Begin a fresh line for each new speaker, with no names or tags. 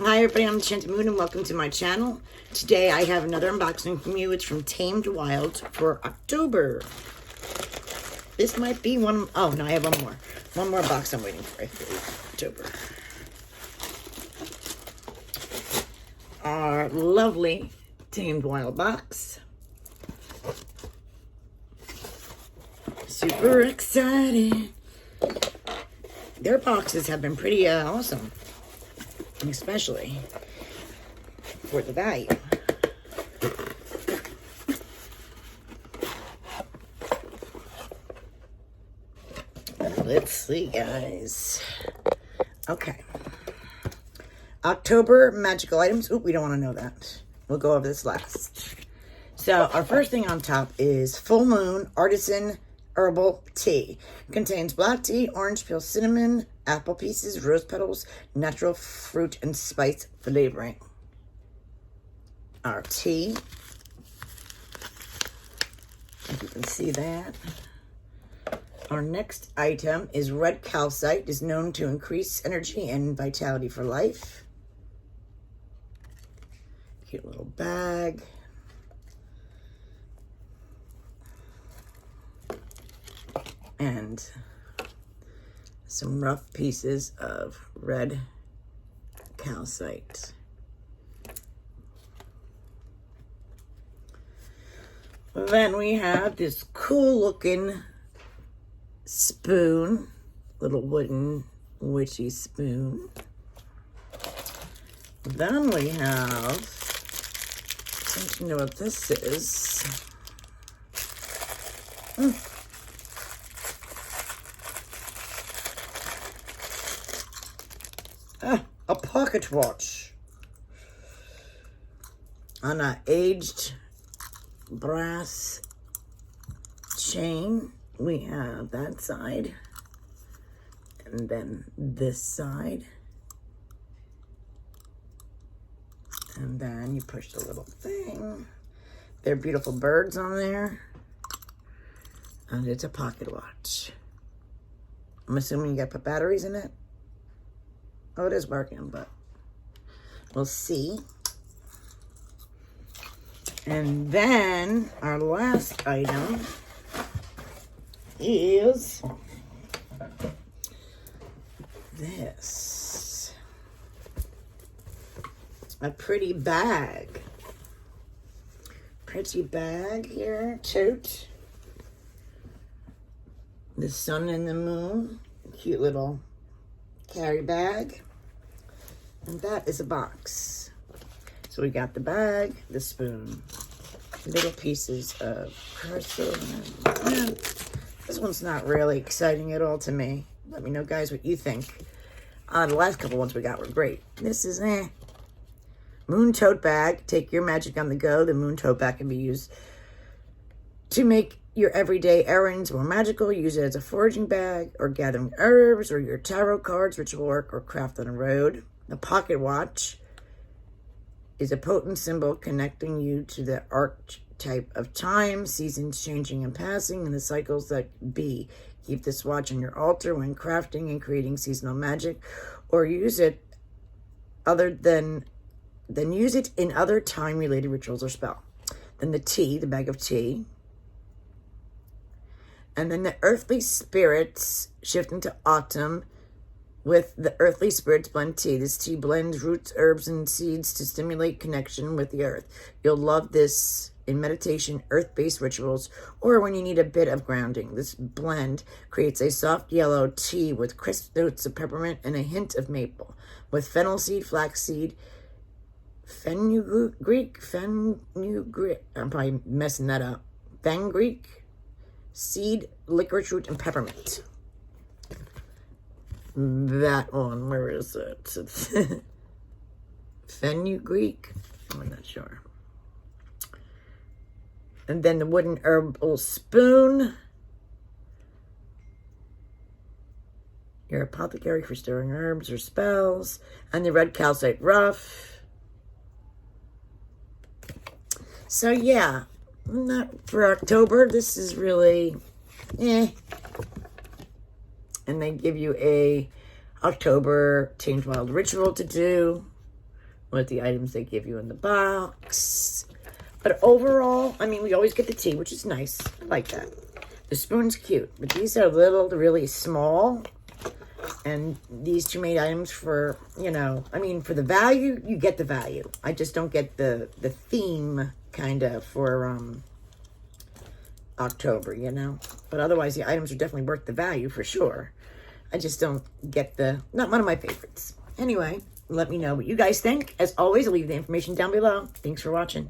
Hi everybody, I'm Tamed and welcome to my channel. Today I have another unboxing from you. It's from Tamed Wild for October. This might be one, oh no, I have one more. One more box I'm waiting for October. Our lovely Tamed Wild box. Super excited. Their boxes have been pretty awesome. Especially for the value. Let's see, guys. Okay. October magical items. Oop, we don't want to know that. We'll go over this last. So, our first thing on top is Full Moon Artisan Herbal Tea. Contains black tea, orange peel, cinnamon, apple pieces, rose petals, natural fruit and spice flavoring. Our tea. If you can see that. Our next item is red calcite. Is known to increase energy and vitality for life. Cute little bag. And some rough pieces of red calcite. Then we have this cool looking spoon, little wooden witchy spoon. Then we have, I don't know what this is. A pocket watch on an aged brass chain. We have that side and then this side, and then you push the little thing. There are beautiful birds on there, and it's a pocket watch. I'm assuming you gotta put batteries in it. Oh, it is working, but we'll see. And then our last item is this. A pretty bag. Pretty bag here, tote. The sun and the moon. Cute little carry bag. And that is a box. So we got the bag, the spoon, little pieces of crystal. This one's not really exciting at all to me. Let me know, guys, what you think. The last couple ones we got were great. This is Moon tote bag. Take your magic on the go. The moon tote bag can be used to make your everyday errands more magical. Use it as a foraging bag or gathering herbs or your tarot cards, ritual work, or craft on the road. The pocket watch is a potent symbol connecting you to the archetype of time, seasons changing and passing, and the cycles that be. Keep this watch on your altar when crafting and creating seasonal magic, or use it use it in other time-related rituals or spell. Then the tea, the bag of tea. And then the earthly spirits shift into autumn with the earthly spirits blend tea. This tea blends roots, herbs, and seeds to stimulate connection with the earth. You'll love this in meditation, earth-based rituals, or when you need a bit of grounding. This blend creates a soft yellow tea with crisp notes of peppermint and a hint of maple, with fennel seed, flaxseed, fenugreek, I'm probably messing that up, fenugreek, seed, licorice root, and peppermint. That one, where is it? Fenugreek? I'm not sure. And then the wooden herbal spoon. Your apothecary for stirring herbs or spells. And the red calcite rough. So yeah, not for October. This is really, And they give you a October Tamed Wild ritual to do. with the items they give you in the box. But overall, I mean, we always get the tea, which is nice. I like that. The spoon's cute, but these are little, really small. And these two made items for, you know, I mean, for the value, you get the value. I just don't get the theme, kind of, for October, you know. But otherwise, the items are definitely worth the value, for sure. I just don't get not one of my favorites. Anyway, let me know what you guys think. As always, I'll leave the information down below. Thanks for watching.